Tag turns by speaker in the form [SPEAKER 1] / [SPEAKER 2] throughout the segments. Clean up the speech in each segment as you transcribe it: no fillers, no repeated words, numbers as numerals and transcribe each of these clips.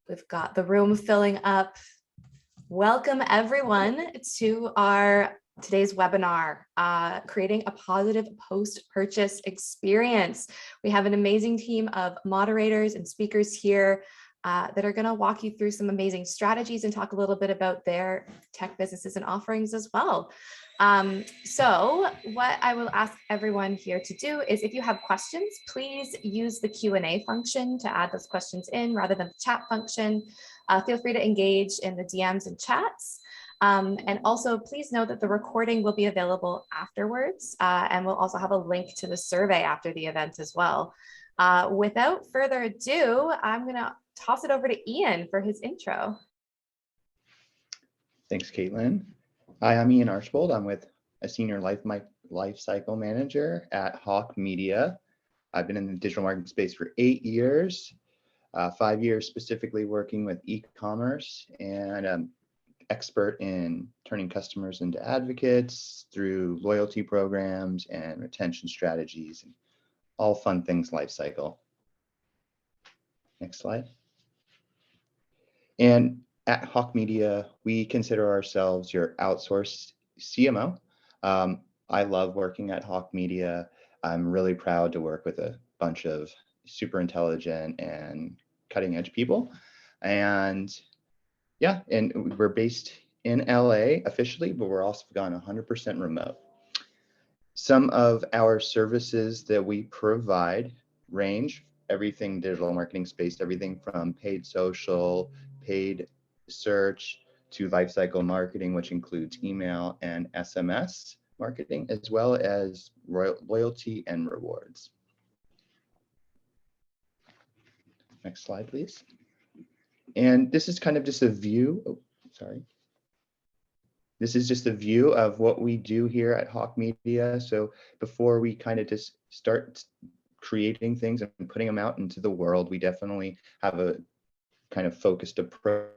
[SPEAKER 1] We've got the room filling up. Welcome everyone to our today's webinar, creating a positive post-purchase experience. We have an amazing team of moderators and speakers here that are going to walk you through some amazing strategies and talk a little bit about their tech businesses and offerings as well. So what I will ask everyone here to do is, if you have questions, please use the Q&A function to add those questions in rather than the chat function. Feel free to engage in the DMs and chats. And also please note that the recording will be available afterwards, and we'll also have a link to the survey after the event as well. Without further adu, I'm going to toss it over to Ian for his intro.
[SPEAKER 2] Thanks, Caitlin. Hi, I'm Ian Archbold. I'm with a senior life cycle manager at Hawk Media. I've been in the digital marketing space for 8 years, 5 years specifically working with e-commerce, and I'm expert in turning customers into advocates through loyalty programs and retention strategies and all fun things life cycle. Next slide. And at Hawk Media, we consider ourselves your outsourced CMO. I love working at Hawk Media. I'm really proud to work with a bunch of super intelligent and cutting edge people. And yeah, and we're based in LA officially, but we're also gone 100% remote. Some of our services that we provide range everything digital marketing space, everything from paid social, paid search to lifecycle marketing, which includes email and SMS marketing, as well as loyalty and rewards. Next slide, please. And this is kind of just a view, This is just a view of what we do here at Hawk Media. So before we kind of just start creating things and putting them out into the world, we definitely have a kind of focused approach.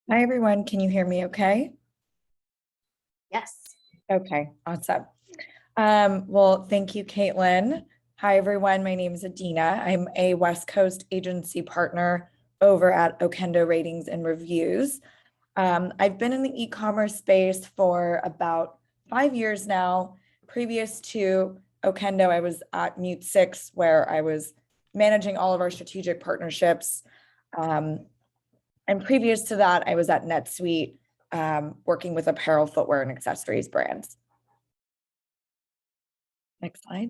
[SPEAKER 3] Hi, everyone. Can you hear me okay?
[SPEAKER 1] Yes.
[SPEAKER 3] Okay, awesome. Well, thank you, Caitlin. Hi, everyone. My name is Adina. I'm a West Coast agency partner over at Okendo Ratings and Reviews. I've been in the e-commerce space for about 5 years now. Previous to Okendo, I was at Mute 6, where I was managing all of our strategic partnerships. And previous to that, I was at NetSuite, working with apparel, footwear, and accessories brands. Next slide.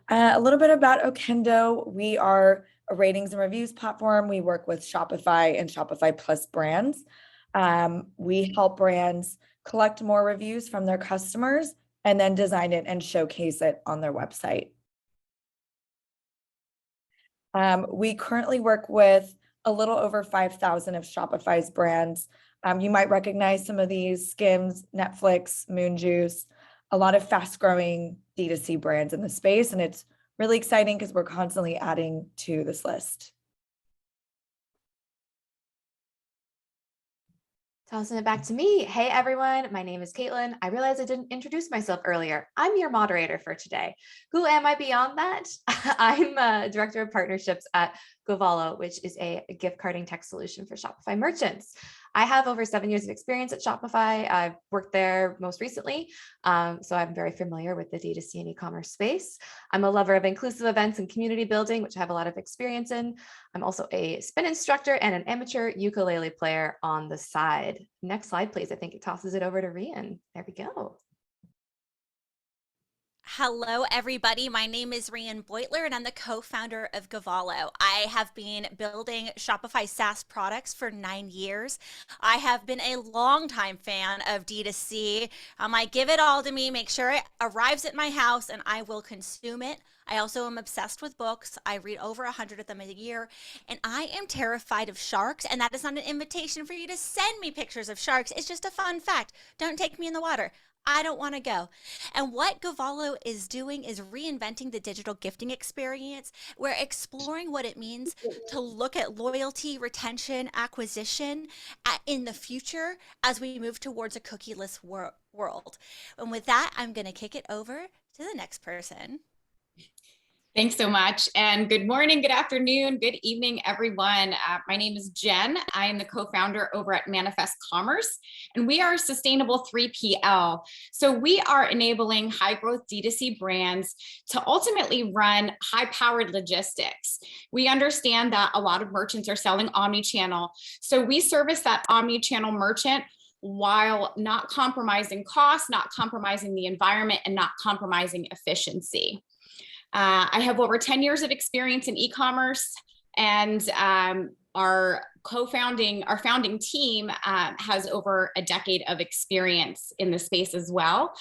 [SPEAKER 3] A little bit about Okendo. We are a ratings and reviews platform. We work with Shopify and Shopify Plus brands. We help brands collect more reviews from their customers and then design it and showcase it on their website. We currently work with a little over 5,000 of Shopify's brands. You might recognize some of these: Skims, Netflix, Moon Juice, a lot of fast growing D2C brands in the space. And it's really exciting because we're constantly adding to this list.
[SPEAKER 1] Tossing it back to me. Hey, everyone. My name is Caitlin. I realized I didn't introduce myself earlier. I'm your moderator for today. Who am I beyond that? I'm a director of partnerships at Govalo, which is a gift carding tech solution for Shopify merchants. I have over 7 years of experience at Shopify. I've worked there most recently, so I'm very familiar with the D2C and e-commerce space. I'm a lover of inclusive events and community building, which I have a lot of experience in. I'm also a spin instructor and an amateur ukulele player on the side. Next slide, please. I think it tosses it over to Rian. There we go.
[SPEAKER 4] Hello, everybody. My name is Rhian Beutler, and I'm the co-founder of Gavallo. I have been building Shopify SaaS products for 9 years. I have been a longtime fan of D2C. I give it all to me, make sure it arrives at my house, and I will consume it. I also am obsessed with books. I read over 100 of them a year, and I am terrified of sharks. And that is not an invitation for you to send me pictures of sharks. It's just a fun fact. Don't take me in the water. I don't want to go. And what Gavallo is doing is reinventing the digital gifting experience. We're exploring what it means to look at loyalty, retention, acquisition in the future as we move towards a cookieless world. And with that, I'm going to kick it over to the next person.
[SPEAKER 5] Thanks so much. And good morning, good afternoon, good evening, everyone. My name is Jen. I am the co-founder over at Manifest Commerce, and we are a sustainable 3PL. So we are enabling high growth D2C brands to ultimately run high powered logistics. We understand that a lot of merchants are selling omni-channel. So we service that omni-channel merchant while not compromising cost, not compromising the environment, and not compromising efficiency. I have over 10 years of experience in e-commerce, and our founding team has over a decade of experience in the space as well.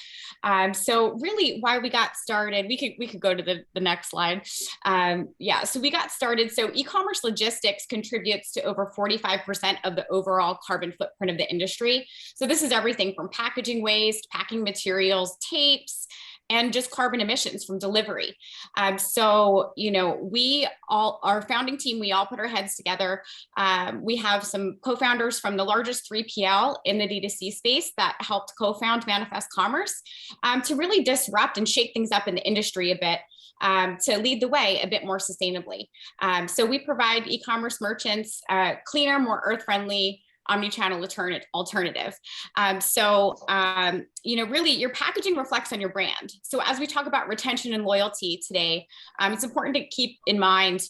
[SPEAKER 5] So really why we got started, we could go to the next slide. So we got started. So e-commerce logistics contributes to over 45% of the overall carbon footprint of the industry. So this is everything from packaging waste, packing materials, tapes, and just carbon emissions from delivery. So, our founding team, we all put our heads together. We have some co-founders from the largest 3PL in the D2C space that helped co-found Manifest Commerce to really disrupt and shake things up in the industry a bit. To lead the way a bit more sustainably. So we provide e-commerce merchants cleaner, more earth-friendly, omni-channel alternative. Really your packaging reflects on your brand. So as we talk about retention and loyalty today, it's important to keep in mind,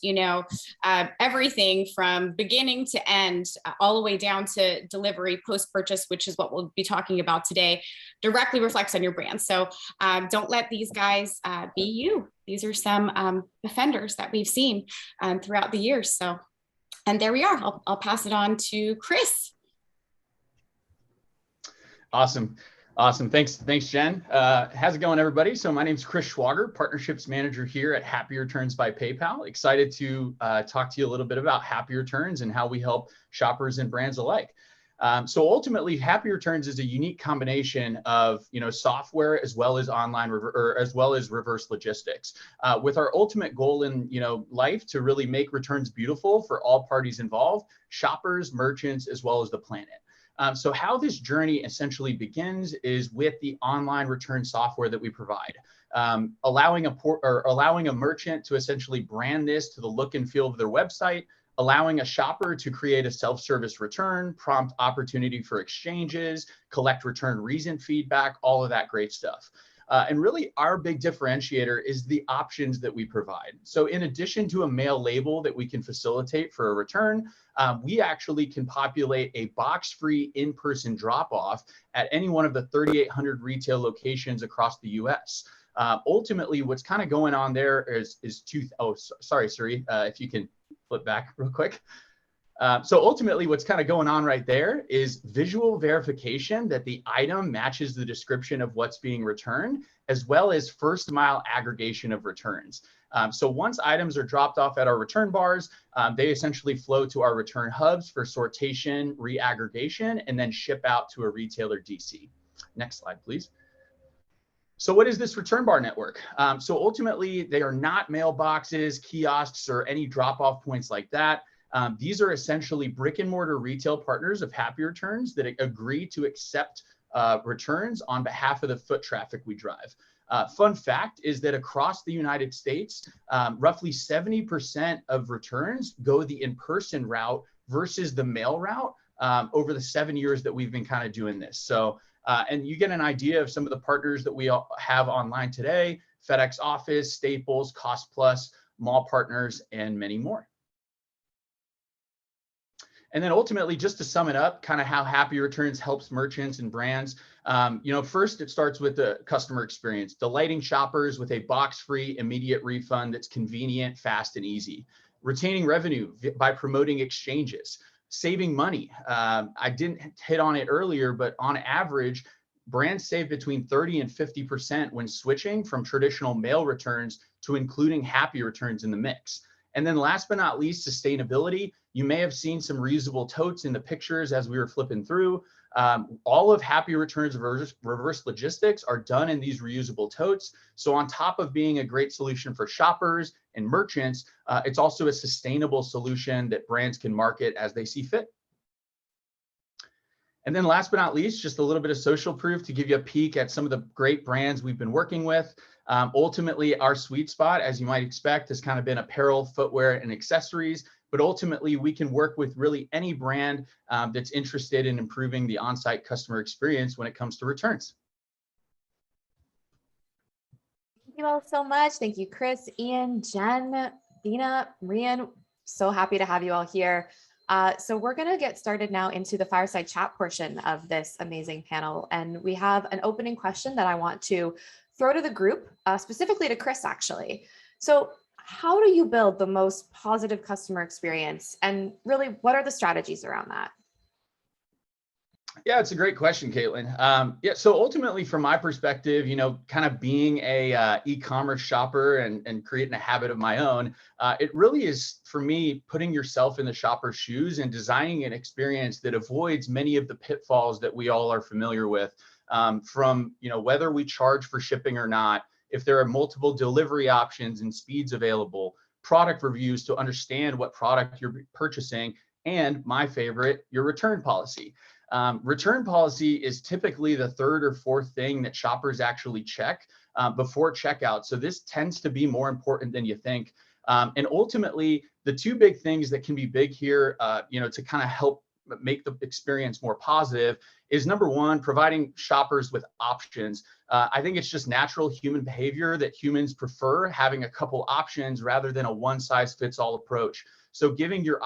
[SPEAKER 5] everything from beginning to end, all the way down to delivery, post-purchase, which is what we'll be talking about today, directly reflects on your brand. So don't let these guys be you. These are some offenders that we've seen throughout the years. So. And there we are. I'll pass it on to Chris.
[SPEAKER 6] Awesome. Thanks, Jen. How's it going, everybody? So my name is Chris Schwager, Partnerships Manager here at Happy Returns by PayPal. Excited to talk to you a little bit about Happy Returns and how we help shoppers and brands alike. So ultimately, Happy Returns is a unique combination of software as well as online as well as reverse logistics, with our ultimate goal in life to really make returns beautiful for all parties involved, shoppers, merchants, as well as the planet. So how this journey essentially begins is with the online return software that we provide, allowing a merchant to essentially brand this to the look and feel of their website, allowing a shopper to create a self-service return, prompt opportunity for exchanges, collect return reason feedback, all of that great stuff. And really our big differentiator is the options that we provide. So in addition to a mail label that we can facilitate for a return, we actually can populate a box-free in-person drop-off at any one of the 3,800 retail locations across the US. Ultimately, what's kind of going on there is sorry, Suri, if you can flip back real quick. So ultimately, what's kind of going on right there is visual verification that the item matches the description of what's being returned, as well as first mile aggregation of returns. So once items are dropped off at our return bars, they essentially flow to our return hubs for sortation, reaggregation, and then ship out to a retailer DC. Next slide, please. So what is this return bar network? So ultimately, they are not mailboxes, kiosks, or any drop-off points like that. These are essentially brick and mortar retail partners of Happy Returns that agree to accept returns on behalf of the foot traffic we drive. Fun fact is that across the United States, roughly 70% of returns go the in-person route versus the mail route over the 7 years that we've been kind of doing this. So, and you get an idea of some of the partners that we all have online today: FedEx Office, Staples, Cost Plus, mall partners, and many more. And then ultimately, just to sum it up, kind of how Happy Returns helps merchants and brands. First, it starts with the customer experience, delighting shoppers with a box-free immediate refund that's convenient, fast, and easy. Retaining revenue by promoting exchanges, saving money. I didn't hit on it earlier, but on average, brands save between 30 and 50% when switching from traditional mail returns to including Happy Returns in the mix. And then last but not least, sustainability. You may have seen some reusable totes in the pictures as we were flipping through. All of Happy Returns reverse logistics are done in these reusable totes. So on top of being a great solution for shoppers and merchants, it's also a sustainable solution that brands can market as they see fit. And then last but not least, just a little bit of social proof to give you a peek at some of the great brands we've been working with. Ultimately, our sweet spot, as you might expect, has kind of been apparel, footwear, and accessories. But ultimately, we can work with really any brand that's interested in improving the on-site customer experience when it comes to returns.
[SPEAKER 1] Thank you all so much. Thank you, Chris, Ian, Jen, Dina, Rian. So happy to have you all here. So we're going to get started now into the fireside chat portion of this amazing panel. And we have an opening question that I want to throw to the group, specifically to Chris, actually. So how do you build the most positive customer experience? And really, what are the strategies around that?
[SPEAKER 6] Yeah, it's a great question, Caitlin. So ultimately, from my perspective, kind of being a e-commerce shopper and creating a habit of my own, it really is, for me, putting yourself in the shopper's shoes and designing an experience that avoids many of the pitfalls that we all are familiar with, from whether we charge for shipping or not, if there are multiple delivery options and speeds available, product reviews to understand what product you're purchasing, and my favorite, your return policy. Return policy is typically the third or fourth thing that shoppers actually check before checkout. So this tends to be more important than you think. And ultimately, the two big things that can be big here, to kind of help make the experience more positive is, number one, providing shoppers with options. I think it's just natural human behavior that humans prefer having a couple options rather than a one-size-fits-all approach. So giving your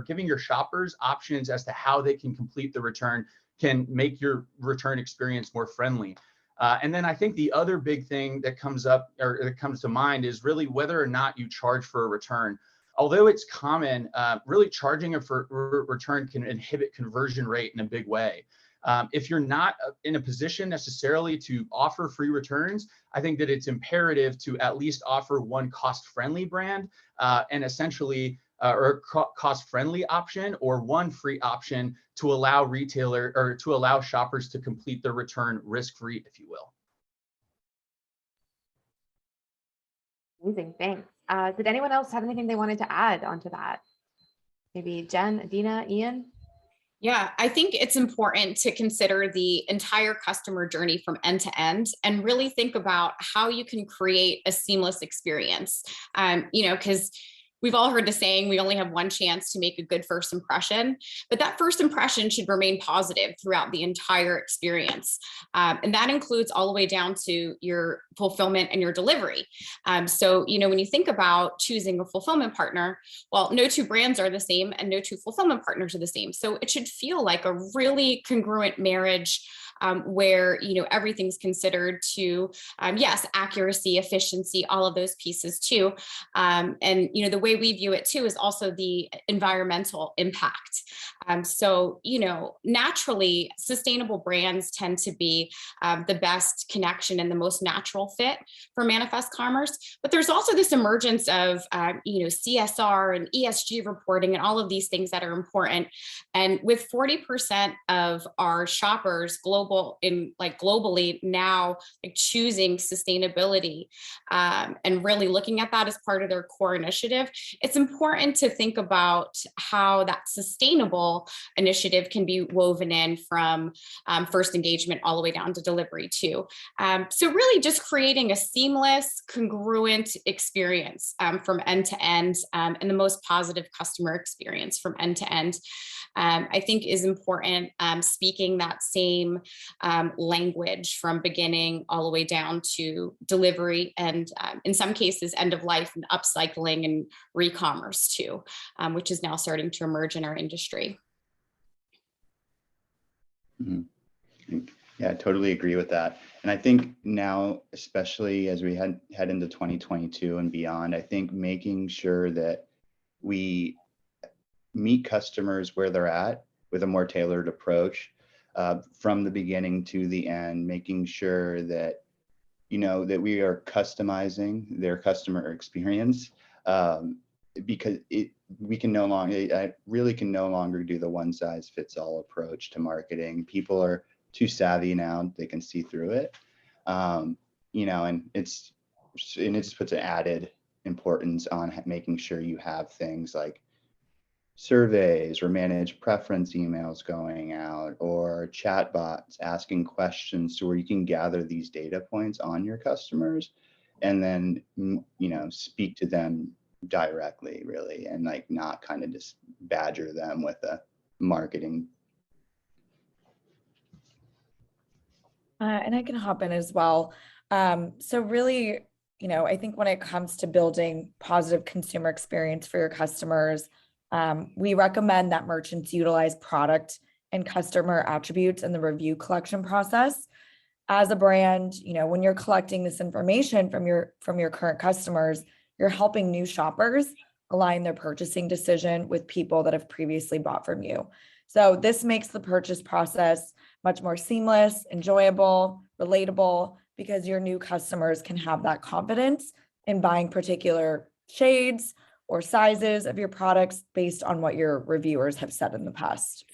[SPEAKER 6] giving your shoppers options as to how they can complete the return can make your return experience more friendly. And then I think the other big thing that comes up or that comes to mind is really whether or not you charge for a return. Although it's common, really charging for return can inhibit conversion rate in a big way. If you're not in a position necessarily to offer free returns, I think that it's imperative to at least offer one cost-friendly brand and essentially or cost-friendly option or one free option to allow shoppers to complete their return risk-free, if you will.
[SPEAKER 1] Amazing, thanks. Did anyone else have anything they wanted to add onto that? Maybe Jen, Dina, Ian?
[SPEAKER 5] Yeah, I think it's important to consider the entire customer journey from end to end and really think about how you can create a seamless experience. Because we've all heard the saying, we only have one chance to make a good first impression, but that first impression should remain positive throughout the entire experience. And that includes all the way down to your fulfillment and your delivery. So, when you think about choosing a fulfillment partner, well, no two brands are the same and no two fulfillment partners are the same. So it should feel like a really congruent marriage where everything's considered to yes, accuracy, efficiency, all of those pieces too. And the way we view it too is also the environmental impact. So naturally, sustainable brands tend to be the best connection and the most natural fit for Manifest Commerce. But there's also this emergence of CSR and ESG reporting and all of these things that are important. And with 40% of our shoppers globally now choosing sustainability and really looking at that as part of their core initiative, it's important to think about how that sustainable initiative can be woven in from first engagement all the way down to delivery too. So really just creating a seamless, congruent experience from end to end and the most positive customer experience from end to end, I think is important. Speaking that same language from beginning all the way down to delivery and in some cases end of life and upcycling and e-commerce too, which is now starting to emerge in our industry.
[SPEAKER 2] Mm-hmm. Yeah, I totally agree with that. And I think now, especially as we head into 2022 and beyond, I think making sure that we meet customers where they're at with a more tailored approach from the beginning to the end, making sure that, that we are customizing their customer experience, because we can no longer, I really can no longer do the one size fits all approach to marketing. People are too savvy now; they can see through it, and it just puts an added importance on making sure you have things like surveys or managed preference emails going out, or chatbots asking questions to where you can gather these data points on your customers and then, speak to them directly, really, and like not kind of just badger them with a marketing.
[SPEAKER 3] And I can hop in as well. So really, I think when it comes to building positive consumer experience for your customers, we recommend that merchants utilize product and customer attributes in the review collection process. As a brand, when you're collecting this information from your current customers, you're helping new shoppers align their purchasing decision with people that have previously bought from you. So this makes the purchase process much more seamless, enjoyable, relatable, because your new customers can have that confidence in buying particular shades or sizes of your products based on what your reviewers have said in the past.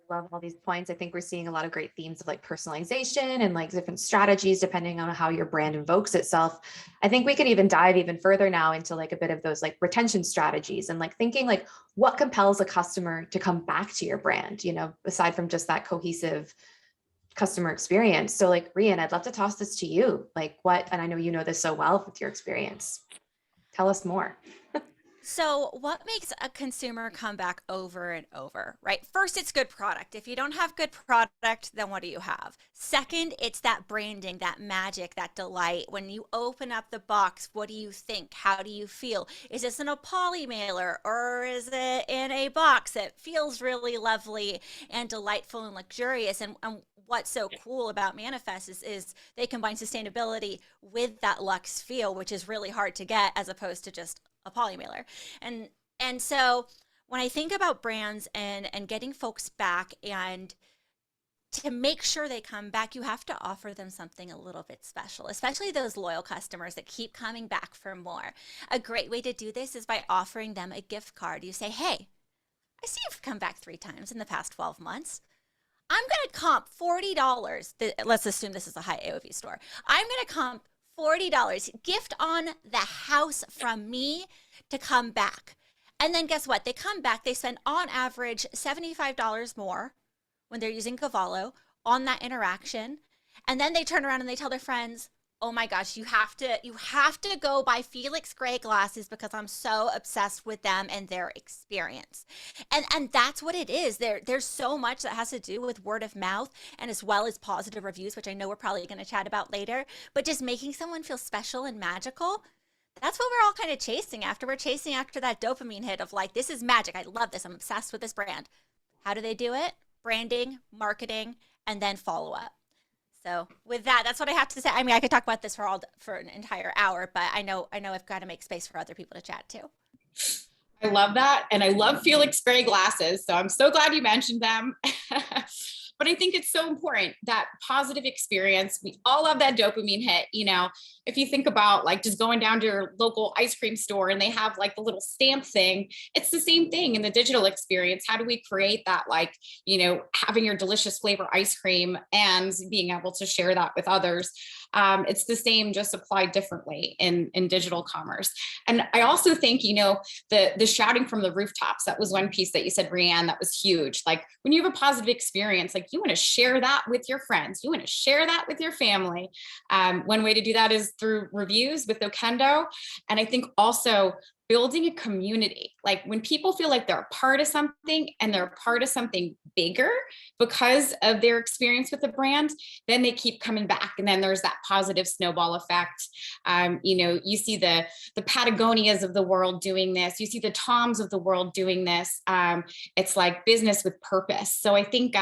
[SPEAKER 1] Love all these points. I think we're seeing a lot of great themes of like personalization and like different strategies depending on how your brand invokes itself. I think we could even dive even further now into like a bit of those like retention strategies and like thinking like what compels a customer to come back to your brand, aside from just that cohesive customer experience. So like Rian, I'd love to toss this to you. Like what, and I know you know this so well with your experience. Tell us more.
[SPEAKER 4] So what makes a consumer come back over and over, right? First, it's good product. If you don't have good product, then what do you have? Second, it's that branding, that magic, that delight. When you open up the box, what do you think? How do you feel? Is this in a poly mailer or is it in a box that feels really lovely and delightful and luxurious? And what's so cool about Manifest is they combine sustainability with that luxe feel, which is really hard to get as opposed to just a poly mailer. And so when I think about brands and getting folks back, and to make sure they come back, you have to offer them something a little bit special, especially those loyal customers that keep coming back for more. A great way to do this is by offering them a gift card. You say, hey, I see you've come back 3 times in the past 12 months. I'm going to comp $40. Let's assume this is a high AOV store. I'm going to comp $40, gift on the house from me to come back. And then guess what? They come back, they spend on average $75 more when they're using Cavallo on that interaction. And then they turn around and they tell their friends, oh my gosh, you have to go buy Felix Gray glasses because I'm so obsessed with them and their experience. And that's what it is. There's so much that has to do with word of mouth and as well as positive reviews, which I know we're probably going to chat about later, but just making someone feel special and magical. That's what we're all kind of chasing after. We're chasing after that dopamine hit of like, this is magic. I love this. I'm obsessed with this brand. How do they do it? Branding, marketing, and then follow up. So with that, that's what I have to say. I mean, I could talk about this for an entire hour, but I know I've got to make space for other people to chat too.
[SPEAKER 5] I love that. And I love Felix Gray glasses. So I'm so glad you mentioned them. But I think it's so important, that positive experience. We all love that dopamine hit. If you think about like just going down to your local ice cream store and they have like the little stamp thing, it's the same thing in the digital experience. How do we create that, like, having your delicious flavor ice cream and being able to share that with others? It's the same, just applied differently in digital commerce. And I also think, the shouting from the rooftops, that was one piece that you said, Rianne, that was huge. Like when you have a positive experience, like you want to share that with your friends, you want to share that with your family. One way to do that is through reviews with Okendo. And I think also building a community. Like when people feel like they're a part of something and they're a part of something bigger because of their experience with the brand, then they keep coming back. And then there's that positive snowball effect. You see the Patagonias of the world doing this. You see the Toms of the world doing this. It's like business with purpose. So I think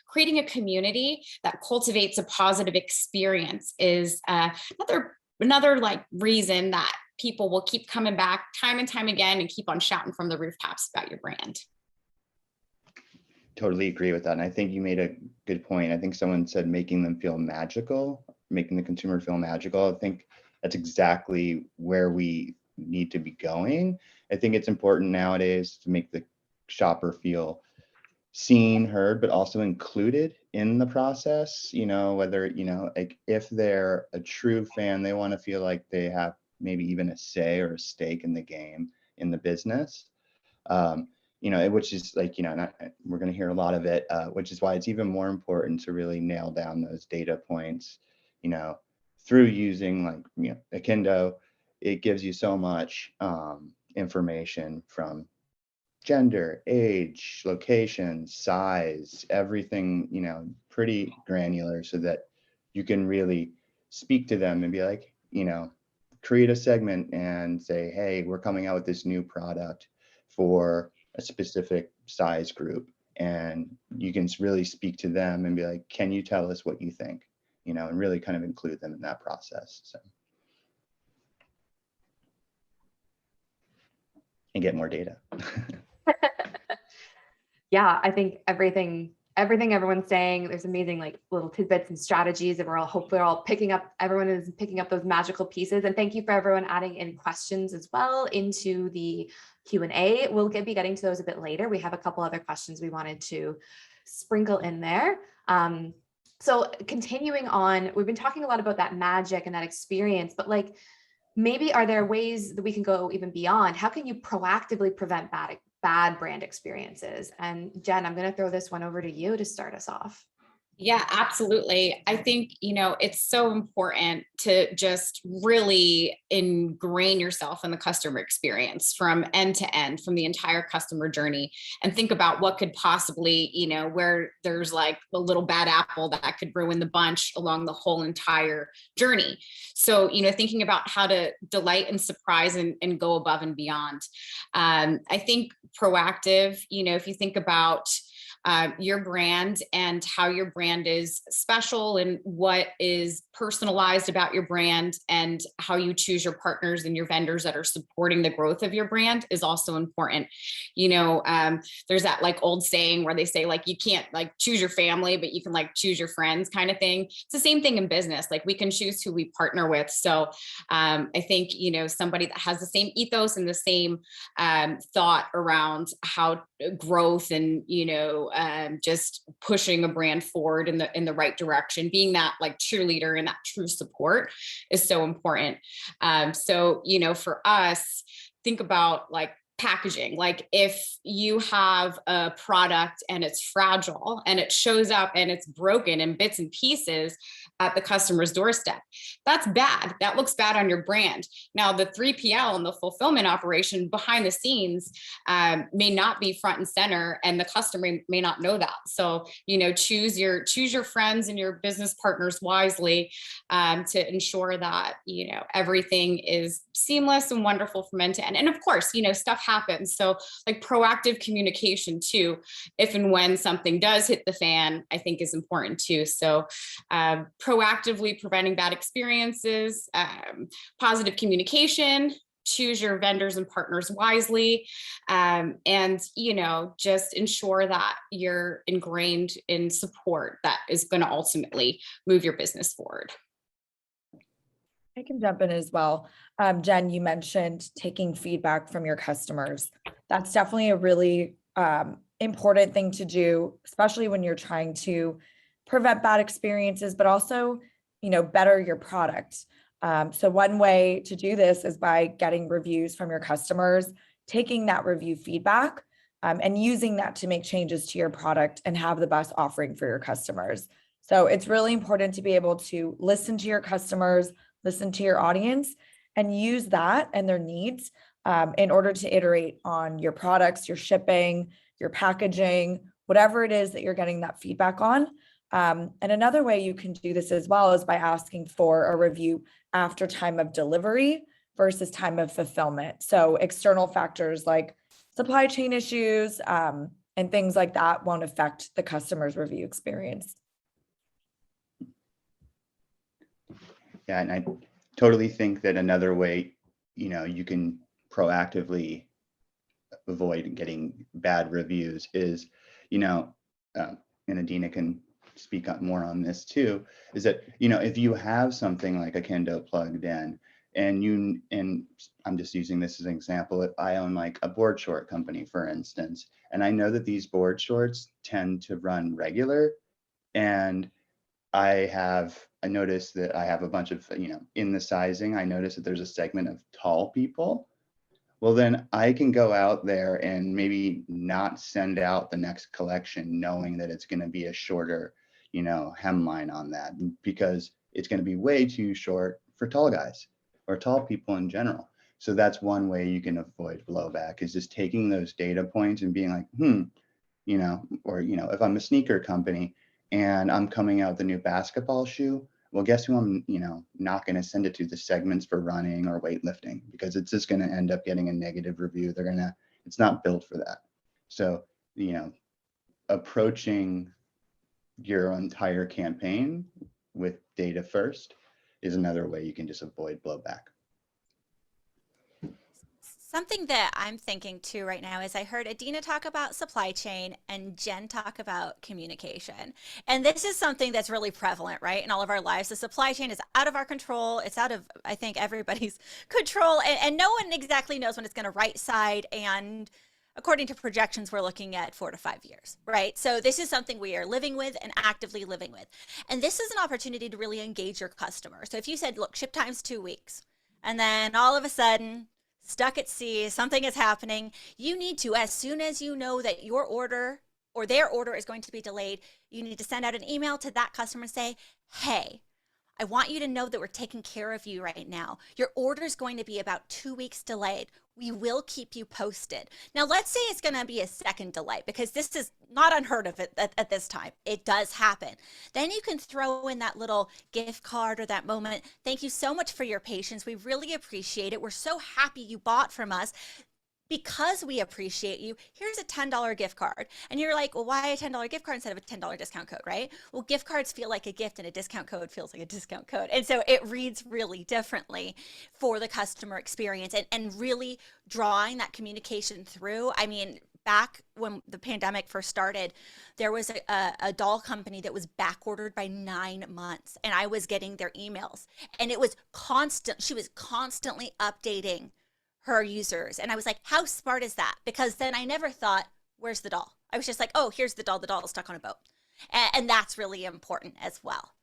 [SPEAKER 5] creating a community that cultivates a positive experience is another like reason that people will keep coming back time and time again and keep on shouting from the rooftops about your brand.
[SPEAKER 2] Totally agree with that. And I think you made a good point. I think someone said making them feel magical, making the consumer feel magical. I think that's exactly where we need to be going. I think it's important nowadays to make the shopper feel seen, heard, but also included in the process. Whether, like if they're a true fan, they want to feel like they have maybe even a say or a stake in the game, in the business. Which is like, we're going to hear a lot of it, which is why it's even more important to really nail down those data points, through using like, Akendo. It gives you so much information from gender, age, location, size, everything, pretty granular, so that you can really speak to them and be like, create a segment and say, hey, we're coming out with this new product for a specific size group. And you can really speak to them and be like, can you tell us what you think? And really kind of include them in that process. So. And get more data.
[SPEAKER 1] Yeah, I think everything everyone's saying, there's amazing like little tidbits and strategies that everyone is picking up those magical pieces. And thank you for everyone adding in questions as well into the Q&A. We'll be getting to those a bit later. We have a couple other questions we wanted to sprinkle in there. So continuing on, we've been talking a lot about that magic and that experience, but like, maybe are there ways that we can go even beyond? How can you proactively prevent bad brand experiences? And Jen, I'm going to throw this one over to you to start us off.
[SPEAKER 5] Yeah, absolutely. I think, it's so important to just really ingrain yourself in the customer experience from end to end, from the entire customer journey, and think about what could possibly, where there's like a little bad apple that could ruin the bunch along the whole entire journey. So, thinking about how to delight and surprise and go above and beyond. I think proactive, if you think about your brand and how your brand is special and what is personalized about your brand, and how you choose your partners and your vendors that are supporting the growth of your brand is also important. There's that like old saying where they say like, you can't like choose your family, but you can like choose your friends kind of thing. It's the same thing in business. Like we can choose who we partner with. So I think, somebody that has the same ethos and the same thought around how growth and, just pushing a brand forward in the right direction, being that like cheerleader and that true support is so important. So, for us, think about like packaging. Like if you have a product and it's fragile and it shows up and it's broken in bits and pieces at the customer's doorstep, that's bad. That looks bad on your brand. Now, the 3PL and the fulfillment operation behind the scenes may not be front and center, and the customer may not know that. So, choose your friends and your business partners wisely to ensure that, everything is seamless and wonderful from end to end. And of course, stuff happens. So like proactive communication too, if and when something does hit the fan, I think is important too. So proactively preventing bad experiences, positive communication, choose your vendors and partners wisely, and just ensure that you're ingrained in support that is going to ultimately move your business forward.
[SPEAKER 3] I can jump in as well. Jen, you mentioned taking feedback from your customers. That's definitely a really important thing to do, especially when you're trying to prevent bad experiences, but also, better your product. So one way to do this is by getting reviews from your customers, taking that review feedback, and using that to make changes to your product and have the best offering for your customers. So it's really important to be able to listen to your customers, listen to your audience, and use that and their needs in order to iterate on your products, your shipping, your packaging, whatever it is that you're getting that feedback on. And another way you can do this as well is by asking for a review after time of delivery versus time of fulfillment. So external factors like supply chain issues and things like that won't affect the customer's review experience.
[SPEAKER 2] Yeah, and I totally think that another way, you can proactively avoid getting bad reviews is, and Adina can speak up more on this too, is that, if you have something like a Kendo plugged in and I'm just using this as an example, if I own like a board short company, for instance, and I know that these board shorts tend to run regular, and I noticed that I have a bunch of, in the sizing, I noticed that there's a segment of tall people. Well, then I can go out there and maybe not send out the next collection knowing that it's going to be a shorter, hemline on that, because it's going to be way too short for tall guys or tall people in general. So that's one way you can avoid blowback, is just taking those data points and being like, or, if I'm a sneaker company and I'm coming out with a new basketball shoe, well, guess who I'm, not going to send it to? The segments for running or weightlifting, because it's just going to end up getting a negative review. It's not built for that. So, approaching your entire campaign with data first is another way you can just avoid blowback.
[SPEAKER 4] Something that I'm thinking too right now is I heard Adina talk about supply chain and Jen talk about communication. And this is something that's really prevalent, right, in all of our lives. The supply chain is out of our control. It's out of, I think, everybody's control. And no one exactly knows when it's going to right side. And according to projections, we're looking at 4 to 5 years, right? So this is something we are living with and actively living with. And this is an opportunity to really engage your customer. So if you said, look, ship time's 2 weeks, and then all of a sudden, stuck at sea, something is happening, you need to, as soon as you know that your order or their order is going to be delayed, you need to send out an email to that customer and say, hey, I want you to know that we're taking care of you right now. Your order is going to be about 2 weeks delayed. We will keep you posted. Now, let's say it's going to be a second delay, because this is not unheard of at this time. It does happen. Then you can throw in that little gift card or that moment. Thank you so much for your patience. We really appreciate it. We're so happy you bought from us. Because we appreciate you, here's a $10 gift card. And you're like, well, why a $10 gift card instead of a $10 discount code, right? Well, gift cards feel like a gift and a discount code feels like a discount code. And so it reads really differently for the customer experience, and really drawing that communication through. I mean, back when the pandemic first started, there was a doll company that was back ordered by 9 months, and I was getting their emails, and it was constant. She was constantly updating her users. And I was like, how smart is that? Because then I never thought, where's the doll? I was just like, oh, here's the doll. The doll is stuck on a boat. And that's really important as well.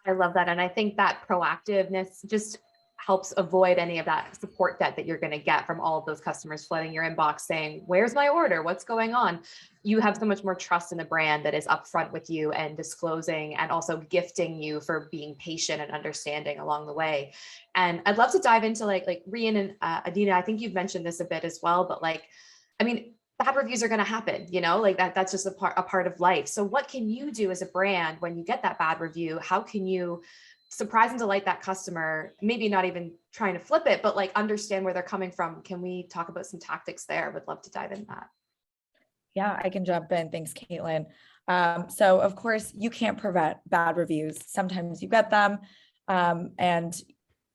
[SPEAKER 1] I love that. And I think that proactiveness just helps avoid any of that support debt that you're going to get from all of those customers flooding your inbox saying, where's my order? What's going on? You have so much more trust in the brand that is upfront with you and disclosing and also gifting you for being patient and understanding along the way. And I'd love to dive into like Rian and Adina, I think you've mentioned this a bit as well, but bad reviews are going to happen, that's just a part of life. So what can you do as a brand when you get that bad review? How can you surprise and delight that customer? Maybe not even trying to flip it, but understand where they're coming from. Can we talk about some tactics there? Would love to dive into that.
[SPEAKER 3] Yeah, I can jump in. Thanks, Caitlin. So of course you can't prevent bad reviews. Sometimes you get them. And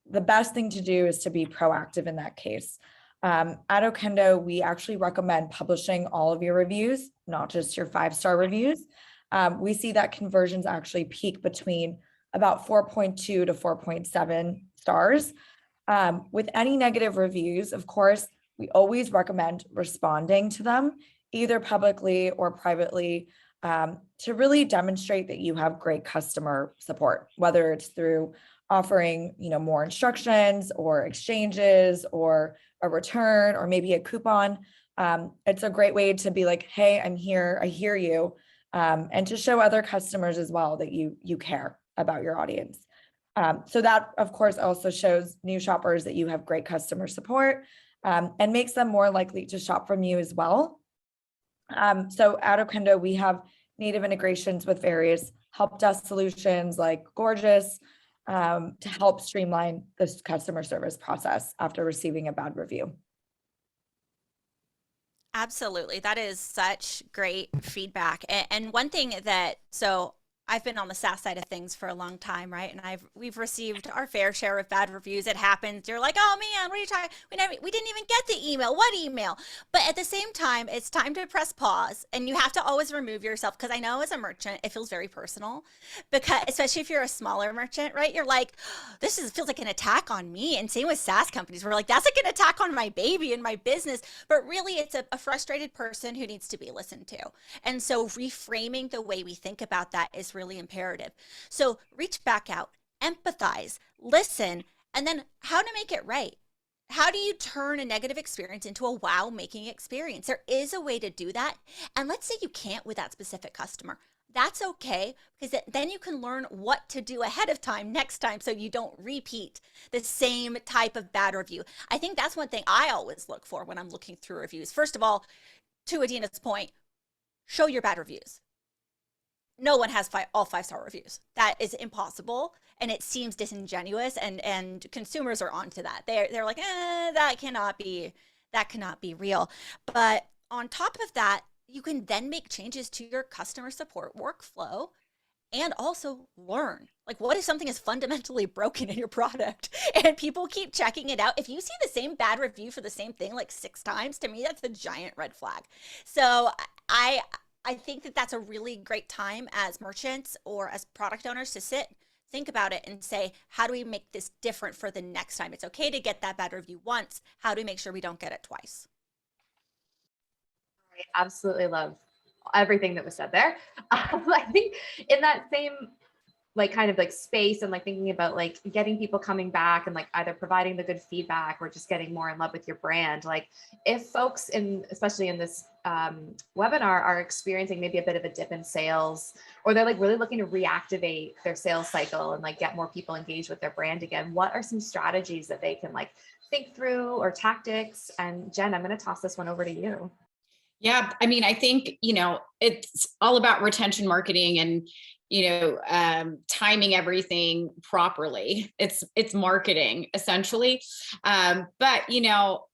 [SPEAKER 3] the best thing to do is to be proactive in that case. At Okendo, we actually recommend publishing all of your reviews, not just your 5-star reviews. We see that conversions actually peak between about 4.2 to 4.7 stars. With any negative reviews, of course, we always recommend responding to them, either publicly or privately, to really demonstrate that you have great customer support, whether it's through offering, more instructions or exchanges or a return or maybe a coupon. It's a great way to be like, hey, I'm here, I hear you, and to show other customers as well that you care about your audience. So that, of course, also shows new shoppers that you have great customer support, and makes them more likely to shop from you as well. So at Okendo, we have native integrations with various help desk solutions like Gorgeous, to help streamline this customer service process after receiving a bad review.
[SPEAKER 4] Absolutely. That is such great feedback. And one thing that, so I've been on the SaaS side of things for a long time, right? And we've received our fair share of bad reviews. It happens. You're like, oh man, what are you talking? We didn't even get the email. What email? But at the same time, it's time to press pause, and you have to always remove yourself, because I know as a merchant, it feels very personal, because especially if you're a smaller merchant, right? You're like, feels like an attack on me. And same with SaaS companies. We're like, that's like an attack on my baby and my business. But really, it's a frustrated person who needs to be listened to. And so reframing the way we think about that is really imperative. So reach back out, empathize, listen, and then how to make it right. How do you turn a negative experience into a wow making experience? There is a way to do that. And let's say you can't with that specific customer. That's okay, because then you can learn what to do ahead of time next time, so you don't repeat the same type of bad review. I think that's one thing I always look for when I'm looking through reviews. First of all, to Adina's point, show your bad reviews. No one has all 5-star reviews. That is impossible, and it seems disingenuous, and consumers are onto that. They're like, that cannot be real. But on top of that, you can then make changes to your customer support workflow and also learn. Like, what if something is fundamentally broken in your product and people keep checking it out? If you see the same bad review for the same thing like 6 times, to me, that's a giant red flag. So I think that that's a really great time as merchants or as product owners to think about it and say, how do we make this different for the next time? It's okay to get that bad review once. How do we make sure we don't get it twice?
[SPEAKER 1] I absolutely love everything that was said there. I think in that same kind of space, and thinking about getting people coming back and either providing the good feedback or just getting more in love with your brand. If folks especially in this webinar are experiencing maybe a bit of a dip in sales, or they're really looking to reactivate their sales cycle and get more people engaged with their brand again, what are some strategies that they can think through, or tactics? And Jen, I'm going to toss this one over to you.
[SPEAKER 5] Yeah, I mean, I think, it's all about retention marketing and, timing everything properly. It's marketing essentially. But,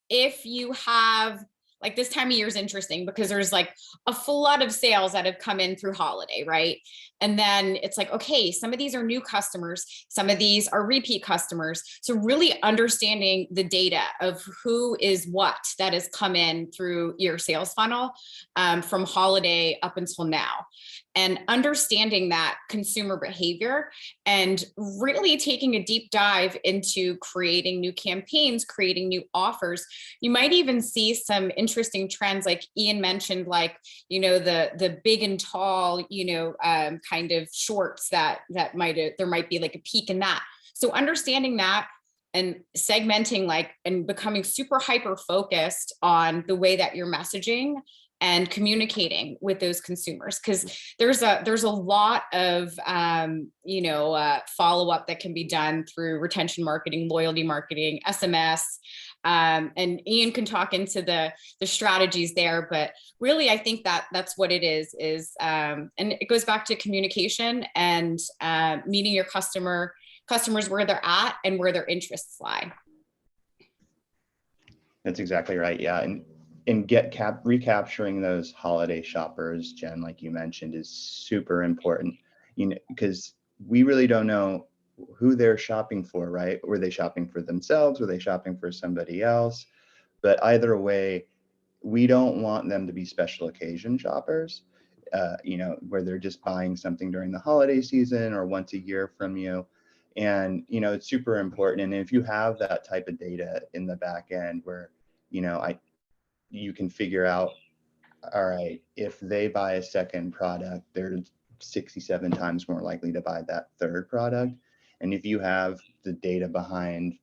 [SPEAKER 5] if you have, this time of year is interesting because there's a flood of sales that have come in through holiday, right? And then it's okay, some of these are new customers, some of these are repeat customers. So really understanding the data of who is what that has come in through your sales funnel, from holiday up until now, and understanding that consumer behavior, and really taking a deep dive into creating new campaigns, creating new offers. You might even see some interesting trends, like Ian mentioned, the big and tall, kind of shorts that there might be a peak in that. So understanding that and segmenting, and becoming super hyper focused on the way that you're messaging and communicating with those consumers, because there's a lot of follow-up that can be done through retention marketing, loyalty marketing, SMS, and Ian can talk into the strategies there. But really, I think that's what it is and it goes back to communication and meeting your customers where they're at and where their interests lie.
[SPEAKER 2] That's exactly right. Yeah. And recapturing those holiday shoppers, Jen, like you mentioned, is super important, because we really don't know who they're shopping for, right? Were they shopping for themselves? Were they shopping for somebody else? But either way, we don't want them to be special occasion shoppers, where they're just buying something during the holiday season or once a year from you. And, it's super important. And if you have that type of data in the back end where, you can figure out, all right, if they buy a second product, they're 67 times more likely to buy that third product. And if you have the data behind,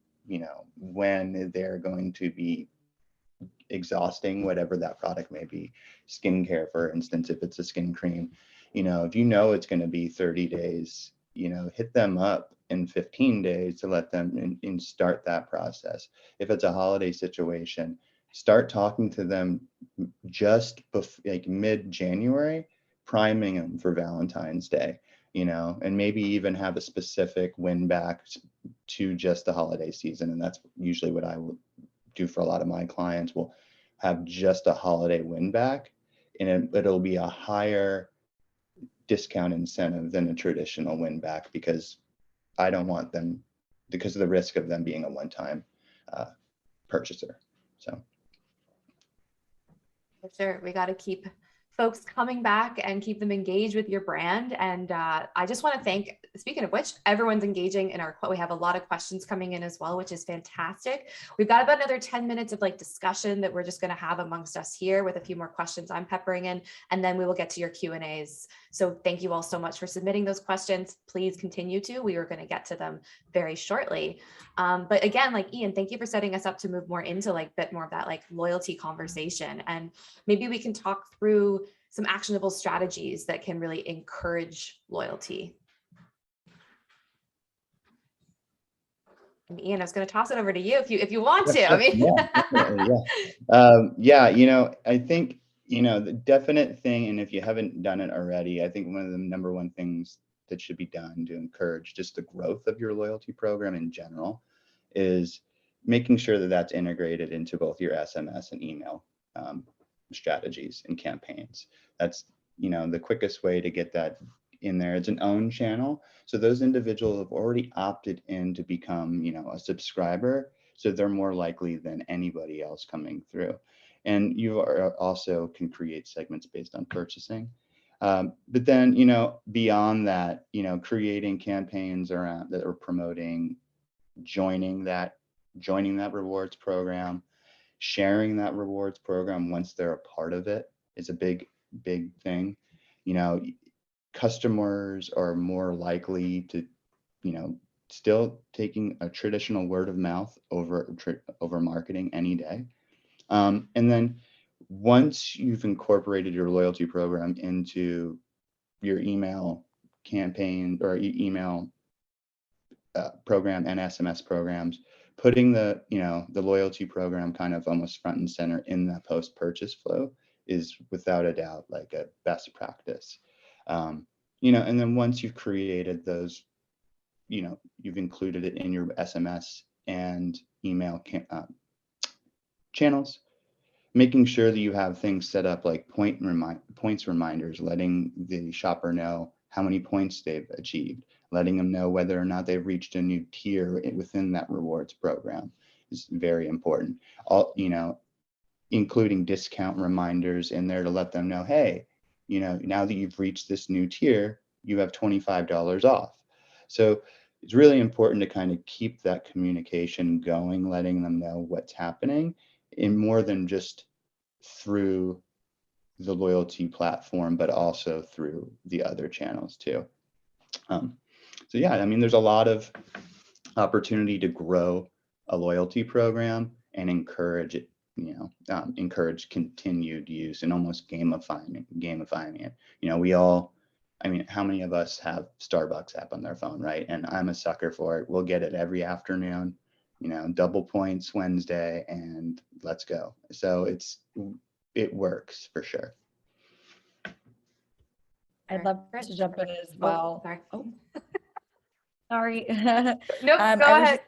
[SPEAKER 2] when they're going to be exhausting whatever that product may be, skincare, for instance, if it's a skin cream, if it's going to be 30 days, hit them up in 15 days to let them in start that process. If it's a holiday situation, start talking to them just like mid-January, priming them for Valentine's Day, you know, and maybe even have a specific win back to just the holiday season. And that's usually what I will do for a lot of my clients. We'll have just a holiday win back, and it'll be a higher discount incentive than a traditional win back, because I don't want them, because of the risk of them being a one-time purchaser. So
[SPEAKER 1] for sure, we got to keep folks coming back and keep them engaged with your brand. And I just want to thank, speaking of which, everyone's engaging in we have a lot of questions coming in as well, which is fantastic. We've got about another 10 minutes of like discussion that we're just going to have amongst us here with a few more questions I'm peppering in, and then we will get to your Q&As. So thank you all so much for submitting those questions. Please continue to, we are going to get to them very shortly. But again, like Ian, thank you for setting us up to move more into like a bit more of that like loyalty conversation. And maybe we can talk through some actionable strategies that can really encourage loyalty. And Ian, I was going to toss it over to you if you want to. I mean,
[SPEAKER 2] yeah, you know, I think, you know, the definite thing, and if you haven't done it already, I think one of the number one things that should be done to encourage just the growth of your loyalty program in general is making sure that that's integrated into both your SMS and email strategies and campaigns. That's, you know, the quickest way to get that in there. It's an own channel, so those individuals have already opted in to become, you know, a subscriber, so they're more likely than anybody else coming through. And you are also can create segments based on purchasing, but then, you know, beyond that, you know, creating campaigns around that are promoting joining that rewards program, sharing that rewards program once they're a part of it is a big thing. You know, customers are more likely to, you know, still taking a traditional word of mouth over marketing any day. And then once you've incorporated your loyalty program into your email campaign or email program and SMS programs, putting the, you know, the loyalty program kind of almost front and center in that post-purchase flow is without a doubt like a best practice. You know, and then once you've created those, you know, you've included it in your SMS and email channels, making sure that you have things set up like points reminders, letting the shopper know how many points they've achieved, letting them know whether or not they've reached a new tier within that rewards program is very important. All, you know, including discount reminders in there to let them know, hey, you know, now that you've reached this new tier, you have $25 off. So it's really important to kind of keep that communication going, letting them know what's happening, in more than just through the loyalty platform, but also through the other channels too. So yeah, I mean, there's a lot of opportunity to grow a loyalty program and encourage it, you know, encourage continued use and almost gamifying it. You know, we all, I mean, how many of us have Starbucks app on their phone, right? And I'm a sucker for it. We'll get it every afternoon, you know, double points Wednesday, and let's go. So it works for sure.
[SPEAKER 3] I'd love to jump in as well. Sorry.
[SPEAKER 1] Nope, go ahead.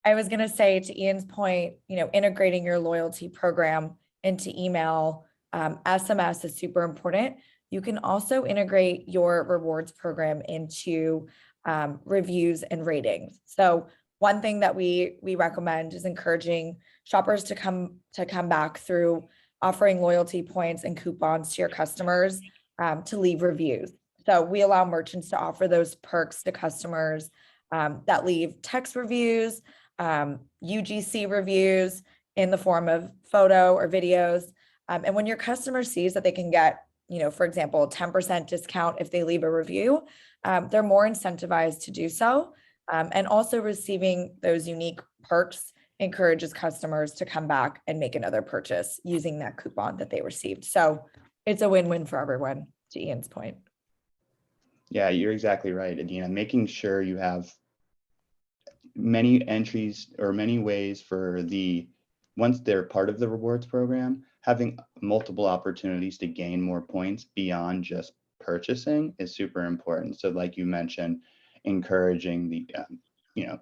[SPEAKER 3] I was going to say, to Ian's point, you know, integrating your loyalty program into email, SMS is super important. You can also integrate your rewards program into reviews and ratings. So one thing that we recommend is encouraging shoppers to come back through offering loyalty points and coupons to your customers to leave reviews. So we allow merchants to offer those perks to customers that leave text reviews, UGC reviews in the form of photo or videos. And when your customer sees that they can get, you know, for example, a 10% discount if they leave a review, they're more incentivized to do so. And also receiving those unique perks encourages customers to come back and make another purchase using that coupon that they received. So it's a win-win for everyone, to Ian's point.
[SPEAKER 2] Yeah, you're exactly right, Adina. Making sure you have many entries or many ways for once they're part of the rewards program, having multiple opportunities to gain more points beyond just purchasing is super important. So like you mentioned, encouraging you know,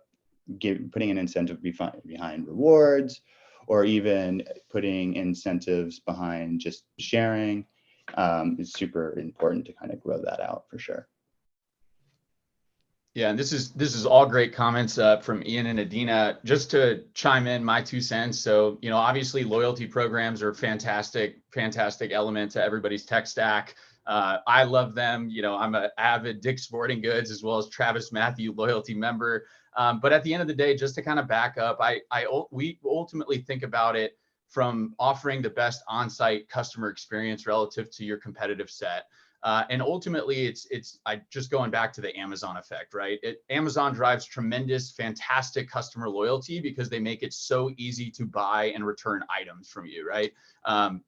[SPEAKER 2] putting an incentive behind rewards, or even putting incentives behind just sharing is super important to kind of grow that out for sure.
[SPEAKER 6] Yeah, and this is all great comments from Ian and Adina. Just to chime in my 2 cents. So, obviously loyalty programs are fantastic element to everybody's tech stack. I love them. I'm an avid Dick's Sporting Goods as well as Travis Matthew loyalty member. But at the end of the day, just to kind of back up, we ultimately think about it from offering the best on-site customer experience relative to your competitive set. And ultimately, it's just going back to the Amazon effect, right? Amazon drives tremendous, fantastic customer loyalty because they make it so easy to buy and return items from you, right?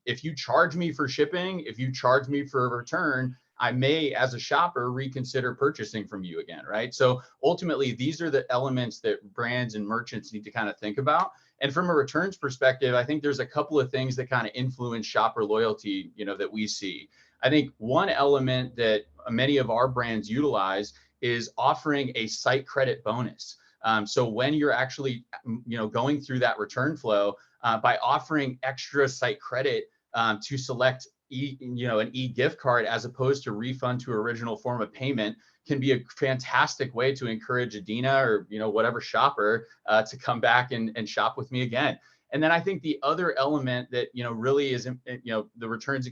[SPEAKER 6] If you charge me for shipping, if you charge me for a return, I may, as a shopper, reconsider purchasing from you again, right? So ultimately, these are the elements that brands and merchants need to kind of think about. And from a returns perspective, I think there's a couple of things that kind of influence shopper loyalty, that we see. I think one element that many of our brands utilize is offering a site credit bonus. So when you're actually, going through that return flow, by offering extra site credit to select an e-gift card as opposed to refund to original form of payment, can be a fantastic way to encourage Adina or whatever shopper to come back and shop with me again. And then I think the other element that really is the returns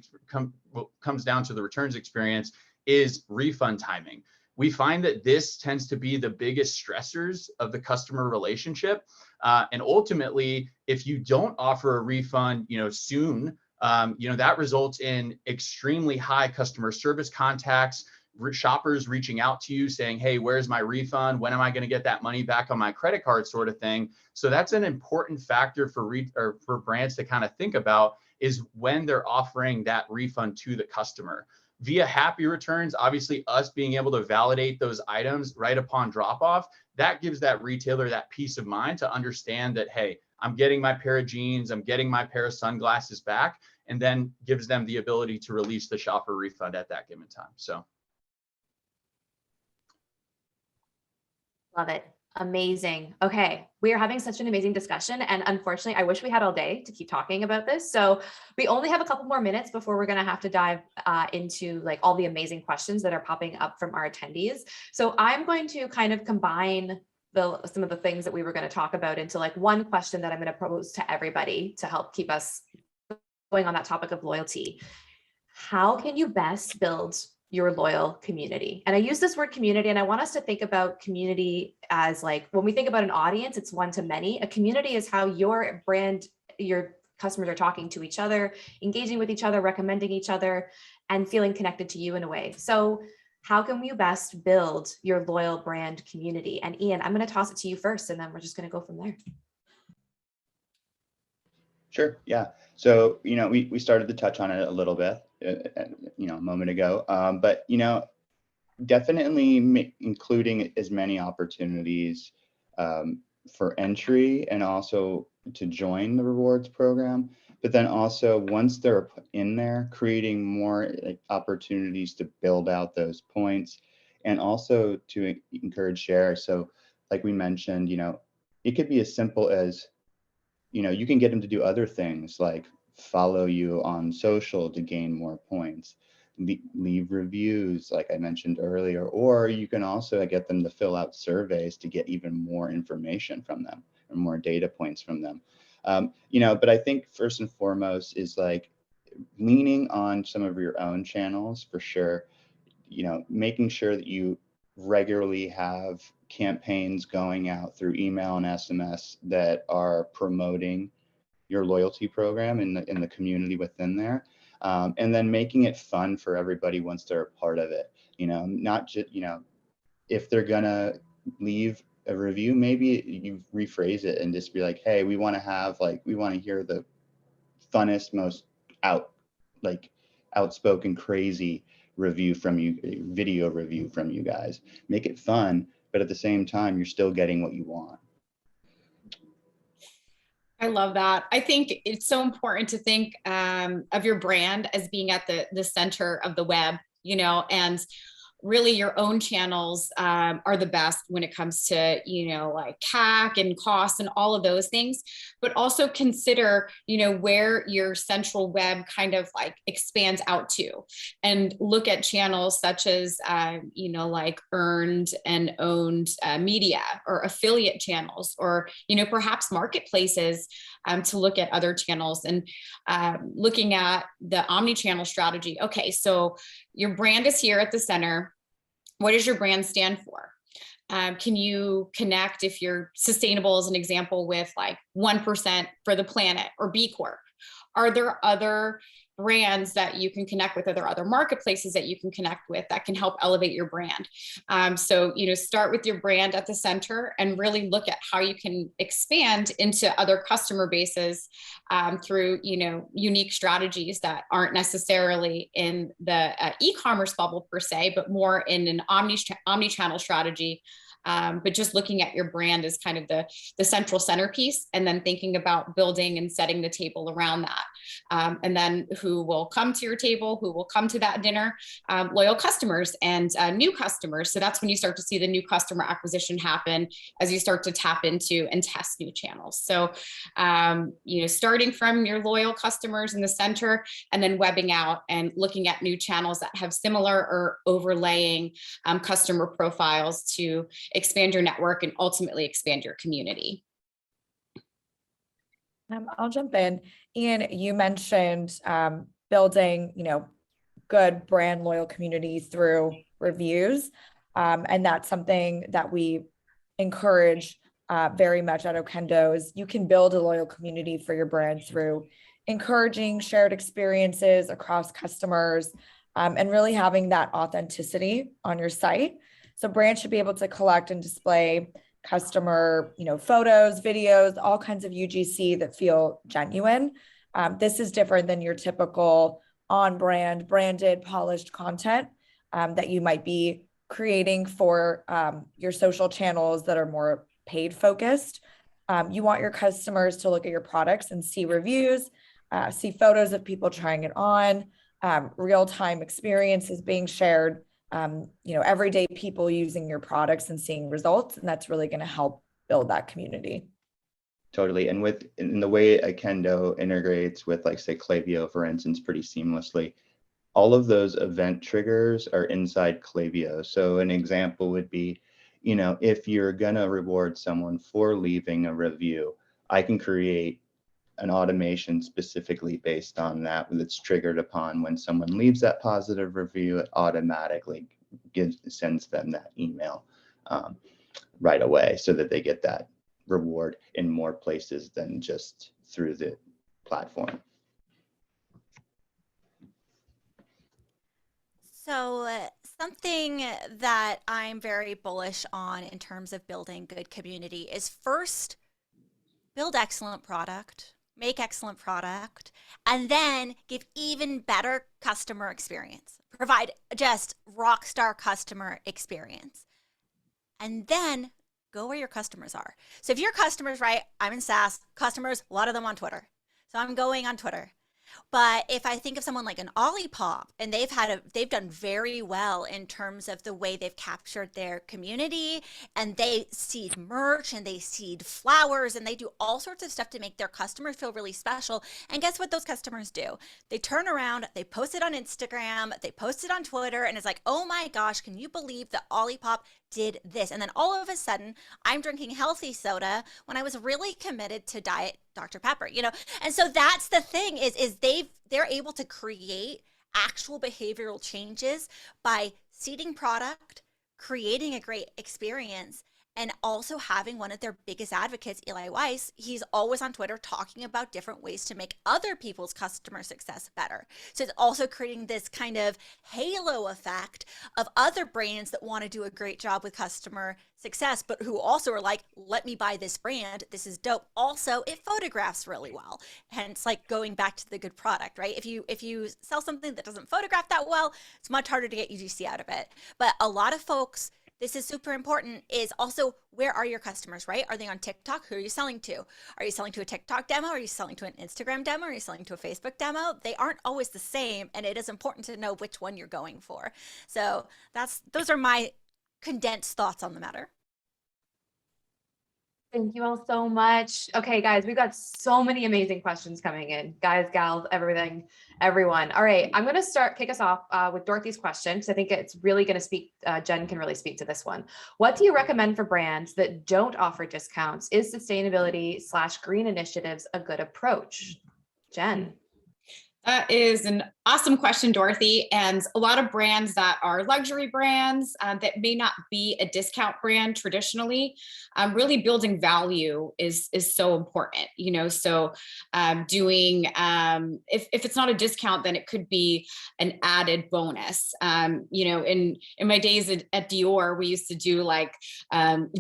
[SPEAKER 6] comes down to the returns experience is refund timing. We find that this tends to be the biggest stressors of the customer relationship, and ultimately, if you don't offer a refund, soon, that results in extremely high customer service contacts. Shoppers reaching out to you saying, hey, where's my refund? When am I going to get that money back on my credit card, sort of thing. So that's an important factor for brands to kind of think about, is when they're offering that refund to the customer. Via Happy Returns, obviously us being able to validate those items right upon drop off, that gives that retailer that peace of mind to understand that, hey, I'm getting my pair of jeans, I'm getting my pair of sunglasses back, and then gives them the ability to release the shopper refund at that given time. So.
[SPEAKER 1] Love it. Amazing. Okay. We are having such an amazing discussion. And unfortunately, I wish we had all day to keep talking about this. So we only have a couple more minutes before we're going to have to dive into like all the amazing questions that are popping up from our attendees. So I'm going to kind of combine some of the things that we were going to talk about into like one question that I'm going to pose to everybody to help keep us going on that topic of loyalty. How can you best build your loyal community? And I use this word community, and I want us to think about community as like, when we think about an audience, it's one to many. A community is how your brand, your customers are talking to each other, engaging with each other, recommending each other, and feeling connected to you in a way. So how can you best build your loyal brand community? And Ian, I'm going to toss it to you first, and then we're just going to go from there.
[SPEAKER 2] Sure. Yeah. So, we started to touch on it a little bit, a moment ago, but, definitely including as many opportunities for entry and also to join the rewards program. But then also once they're in there, creating more opportunities to build out those points and also to encourage share. So like we mentioned, it could be as simple as, you can get them to do other things like follow you on social to gain more points, leave reviews, like I mentioned earlier, or you can also get them to fill out surveys to get even more information from them or more data points from them. But I think first and foremost is like leaning on some of your own channels for sure, making sure that you regularly have campaigns going out through email and SMS that are promoting your loyalty program in the community within there, and then making it fun for everybody once they're a part of it. Not just if they're gonna leave a review, maybe you rephrase it and just be like, hey, we want to hear the funnest, most outspoken, crazy review from you, video review from you guys. Make it fun, but at the same time, you're still getting what you want.
[SPEAKER 5] I love that. I think it's so important to think of your brand as being at the center of the web, you know, and really your own channels are the best when it comes to, you know, like CAC and costs and all of those things, but also consider, you know, where your central web kind of like expands out to, and look at channels such as, you know, like earned and owned media or affiliate channels, or, you know, perhaps marketplaces to look at other channels, and looking at the omni-channel strategy. Okay, so your brand is here at the center. What does your brand stand for? Can you connect, if you're sustainable as an example, with like 1% for the planet or B Corp? Are there other brands that you can connect with? Are there other marketplaces that you can connect with that can help elevate your brand? So, you know, start with your brand at the center and really look at how you can expand into other customer bases through, you know, unique strategies that aren't necessarily in the e-commerce bubble per se, but more in an omni-channel strategy. But just looking at your brand as kind of the central centerpiece, and then thinking about building and setting the table around that. And then who will come to your table, who will come to that dinner? Loyal customers and new customers. So that's when you start to see the new customer acquisition happen, as you start to tap into and test new channels. So, you know, starting from your loyal customers in the center, and then webbing out and looking at new channels that have similar or overlaying customer profiles to expand your network and ultimately expand your community.
[SPEAKER 3] I'll jump in. Ian, you mentioned building, you know, good brand loyal communities through reviews. And that's something that we encourage very much at Okendo. Is you can build a loyal community for your brand through encouraging shared experiences across customers, and really having that authenticity on your site. So brands should be able to collect and display customer, you know, photos, videos, all kinds of UGC that feel genuine. This is different than your typical on-brand, branded, polished content that you might be creating for your social channels that are more paid focused. You want your customers to look at your products and see reviews, see photos of people trying it on, real-time experiences being shared. You know, everyday people using your products and seeing results, and that's really going to help build that community.
[SPEAKER 2] Totally. And in the way Akendo integrates with, like, say, Klaviyo, for instance, pretty seamlessly, all of those event triggers are inside Klaviyo. So an example would be, you know, if you're going to reward someone for leaving a review, I can create an automation specifically based on that, that's triggered upon when someone leaves that positive review. It automatically sends them that email right away, so that they get that reward in more places than just through the platform.
[SPEAKER 4] So something that I'm very bullish on in terms of building good community is, first, build excellent product, make excellent product, and then give even better customer experience. Provide just rock star customer experience. And then go where your customers are. So if your customers, right, I'm in SaaS, customers, a lot of them on Twitter. So I'm going on Twitter. But if I think of someone like an Olipop, and they've done very well in terms of the way they've captured their community, and they seed merch and they seed flowers and they do all sorts of stuff to make their customers feel really special. And guess what those customers do? They turn around, they post it on Instagram, they post it on Twitter, and it's like, oh my gosh, can you believe that Olipop did this? And then all of a sudden, I'm drinking healthy soda when I was really committed to diet Dr. Pepper, you know? And so that's the thing is they're able to create actual behavioral changes by seeding product, creating a great experience, And also having one of their biggest advocates, Eli Weiss, he's always on Twitter talking about different ways to make other people's customer success better. So it's also creating this kind of halo effect of other brands that want to do a great job with customer success, but who also are like, let me buy this brand. This is dope. Also, it photographs really well. Hence, like going back to the good product, right? If you sell something that doesn't photograph that well, it's much harder to get UGC out of it. But a lot of folks, this is super important, is also where are your customers, right? Are they on TikTok? Who are you selling to? Are you selling to a TikTok demo? Are you selling to an Instagram demo? Are you selling to a Facebook demo? They aren't always the same, and it is important to know which one you're going for. So those are my condensed thoughts on the matter.
[SPEAKER 1] Thank you all so much. Okay, guys, we've got so many amazing questions coming in. Guys, gals, everything, everyone. All right, I'm going to kick us off with Dorothy's question, because I think it's really going to speak, Jen can really speak to this one. What do you recommend for brands that don't offer discounts? Is sustainability/green initiatives a good approach? Jen.
[SPEAKER 5] That is an awesome question, Dorothy. And a lot of brands that are luxury brands that may not be a discount brand traditionally, really building value is so important. So doing, if it's not a discount, then it could be an added bonus. In my days at Dior, we used to do like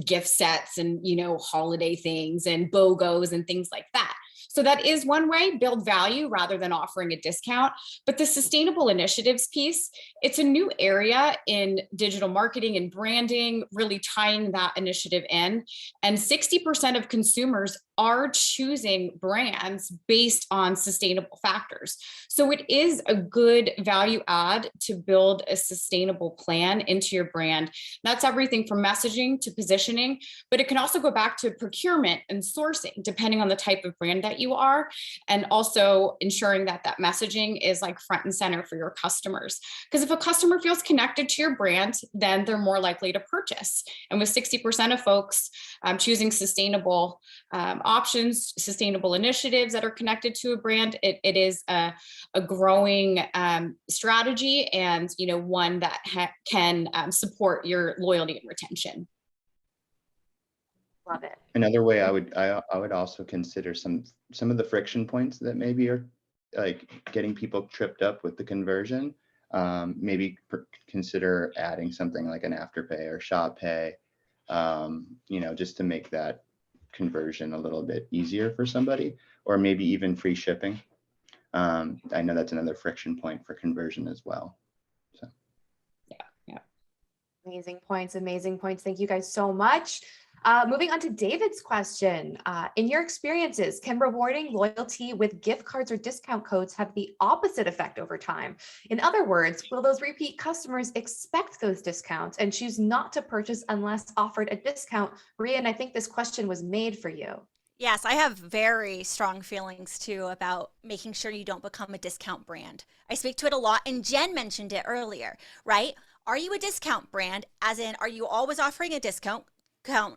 [SPEAKER 5] gift sets and, holiday things and BOGOs and things like that. So that is one way, build value rather than offering a discount. But the sustainable initiatives piece, it's a new area in digital marketing and branding, really tying that initiative in. And 60% of consumers are choosing brands based on sustainable factors. So it is a good value add to build a sustainable plan into your brand. That's everything from messaging to positioning, but it can also go back to procurement and sourcing, depending on the type of brand that you are, and also ensuring that that messaging is like front and center for your customers. Because if a customer feels connected to your brand, then they're more likely to purchase. And with 60% of folks choosing sustainable options, sustainable initiatives that are connected to a brand, it is a growing strategy, and one that can support your loyalty and retention.
[SPEAKER 1] Love it.
[SPEAKER 2] Another way I would also consider some of the friction points that maybe are like getting people tripped up with the conversion. Maybe consider adding something like an afterpay or shop pay, just to make that conversion a little bit easier for somebody, or maybe even free shipping. I know that's another friction point for conversion as well. So
[SPEAKER 5] yeah.
[SPEAKER 1] Amazing points. Thank you guys so much. Moving on to David's question. In your experiences, can rewarding loyalty with gift cards or discount codes have the opposite effect over time? In other words, will those repeat customers expect those discounts and choose not to purchase unless offered a discount? Rian, I think this question was made for you.
[SPEAKER 4] Yes, I have very strong feelings too about making sure you don't become a discount brand. I speak to it a lot, and Jen mentioned it earlier, right? Are you a discount brand? As in, are you always offering a discount?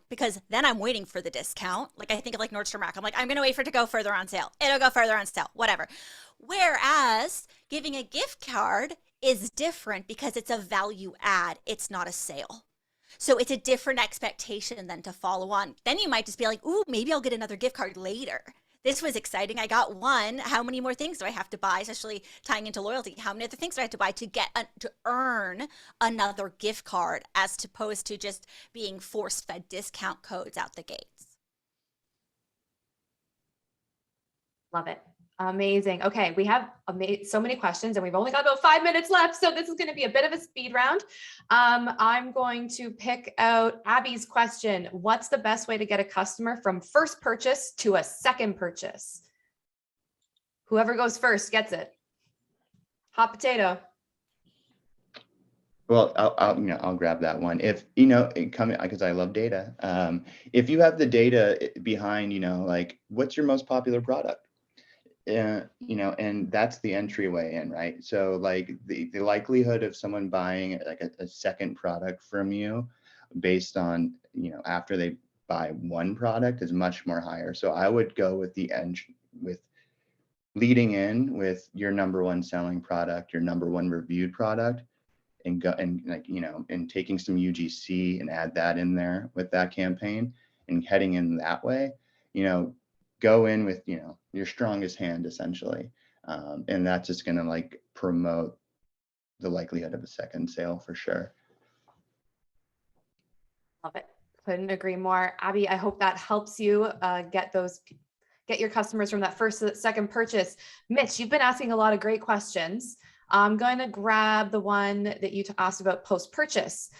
[SPEAKER 4] Because then I'm waiting for the discount. Like I think of like Nordstrom Rack. I'm like, I'm going to wait for it to go further on sale. It'll go further on sale, whatever. Whereas giving a gift card is different because it's a value add. It's not a sale. So it's a different expectation than to follow on. Then you might just be like, ooh, maybe I'll get another gift card later. This was exciting. I got one. How many more things do I have to buy? Especially tying into loyalty. How many other things do I have to buy to to earn another gift card, as opposed to just being force-fed discount codes out the gates?
[SPEAKER 1] Love it. Amazing. Okay, we have so many questions and we've only got about 5 minutes left. So this is going to be a bit of a speed round. I'm going to pick out Abby's question. What's the best way to get a customer from first purchase to a second purchase? Whoever goes first gets it. Hot potato.
[SPEAKER 2] Well, I'll grab that one. If because I love data. If you have the data behind, like what's your most popular product? And that's the entryway in, right? So like the likelihood of someone buying like a second product from you based on, after they buy one product is much more higher. So I would go with with leading in with your number one selling product, your number one reviewed product, and go and and taking some UGC and add that in there with that campaign and heading in that way, go in with, your strongest hand essentially. And that's just going to like promote the likelihood of a second sale for sure.
[SPEAKER 1] Love it. Couldn't agree more. Abby, I hope that helps you get your customers from that first to that second purchase. Mitch, you've been asking a lot of great questions. I'm going to grab the one that you asked about post-purchase.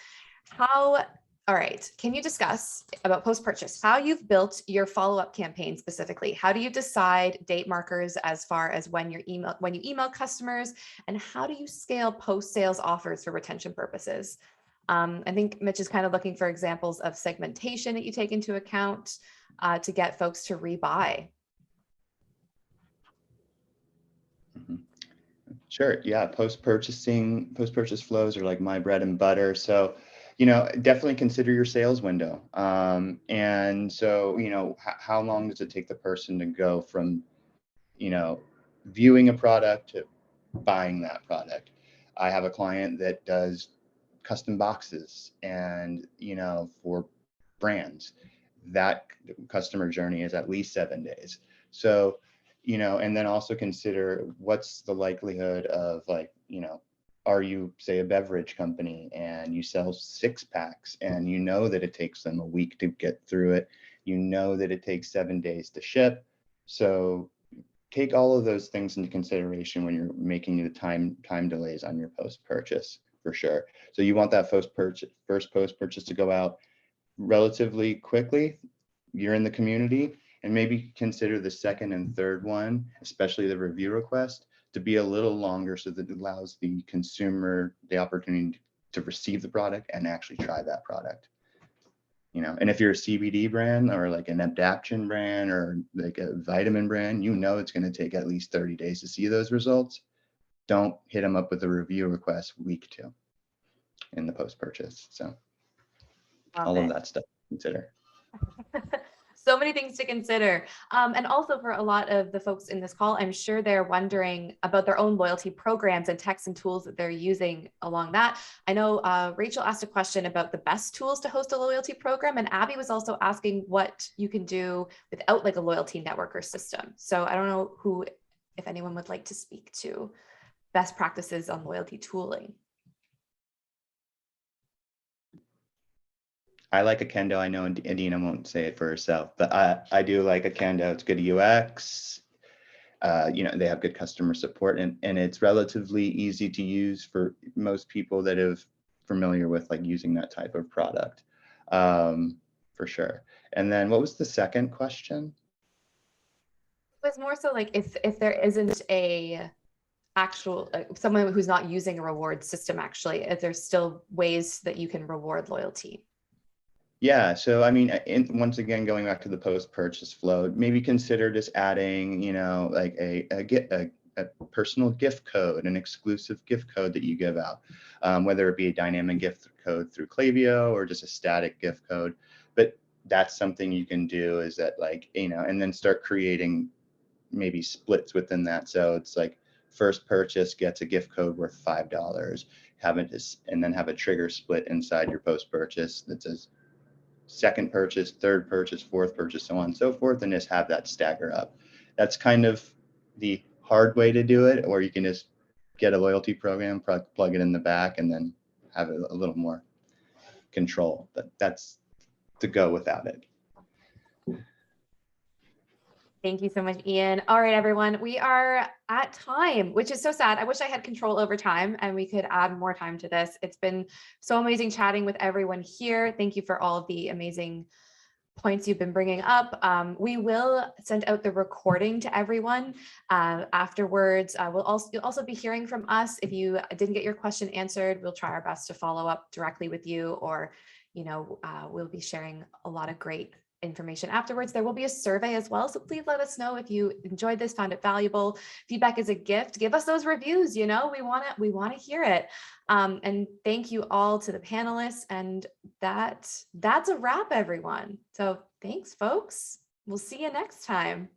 [SPEAKER 1] All right, can you discuss about post-purchase, how you've built your follow-up campaign specifically? How do you decide date markers as far as when you email customers, and how do you scale post-sales offers for retention purposes? I think Mitch is kind of looking for examples of segmentation that you take into account to get folks to rebuy.
[SPEAKER 2] Sure. Yeah. Post-purchase flows are like my bread and butter. So, definitely consider your sales window. And so, how long does it take the person to go from, viewing a product to buying that product? I have a client that does custom boxes and, for brands, that customer journey is at least 7 days. So, and then also consider what's the likelihood of like, are you, say, a beverage company and you sell 6-packs and that it takes them a week to get through it, that it takes 7 days to ship. So take all of those things into consideration when you're making the time delays on your post-purchase for sure. So you want that first post-purchase to go out relatively quickly. You're in the community, and maybe consider the second and third one, especially the review request, to be a little longer so that it allows the consumer the opportunity to receive the product and actually try that product. And if you're a CBD brand or like an adaption brand or like a vitamin brand, it's going to take at least 30 days to see those results. Don't hit them up with a review request week 2 in the post-purchase. So all of that stuff to consider.
[SPEAKER 1] So many things to consider. And also for a lot of the folks in this call, I'm sure they're wondering about their own loyalty programs and techs and tools that they're using along that. I know Rachel asked a question about the best tools to host a loyalty program, and Abby was also asking what you can do without like a loyalty network or system. So I don't know if anyone would like to speak to best practices on loyalty tooling.
[SPEAKER 2] I like Akendo. I know Adina won't say it for herself, but I do like Akendo. It's good UX. They have good customer support, and it's relatively easy to use for most people that are familiar with like using that type of product, for sure. And then what was the second question?
[SPEAKER 1] It was more so like if there isn't a actual someone who's not using a reward system, actually, if there's still ways that you can reward loyalty.
[SPEAKER 2] Yeah, so I mean, once again, going back to the post-purchase flow, maybe consider just adding, like a personal gift code, an exclusive gift code that you give out, whether it be a dynamic gift code through Klaviyo or just a static gift code. But that's something you can do, is that like, and then start creating maybe splits within that. So it's like first purchase gets a gift code worth $5, and then have a trigger split inside your post-purchase that says second purchase, third purchase, fourth purchase, so on and so forth, and just have that stagger up. That's kind of the hard way to do it, or you can just get a loyalty program, plug it in the back, and then have a little more control. But that's to go without it.
[SPEAKER 1] Thank you so much, Ian. All right, everyone, we are at time, which is so sad. I wish I had control over time and we could add more time to this. It's been so amazing chatting with everyone here. Thank you for all of the amazing points you've been bringing up. We will send out the recording to everyone afterwards. You'll also be hearing from us. If you didn't get your question answered, we'll try our best to follow up directly with you, or we'll be sharing a lot of great information afterwards. There will be a survey as well, so please let us know if you enjoyed this, found it valuable. Feedback is a gift. Give us those reviews. We want to hear it. And thank you all to the panelists. And that's a wrap, everyone. So thanks, folks. We'll see you next time.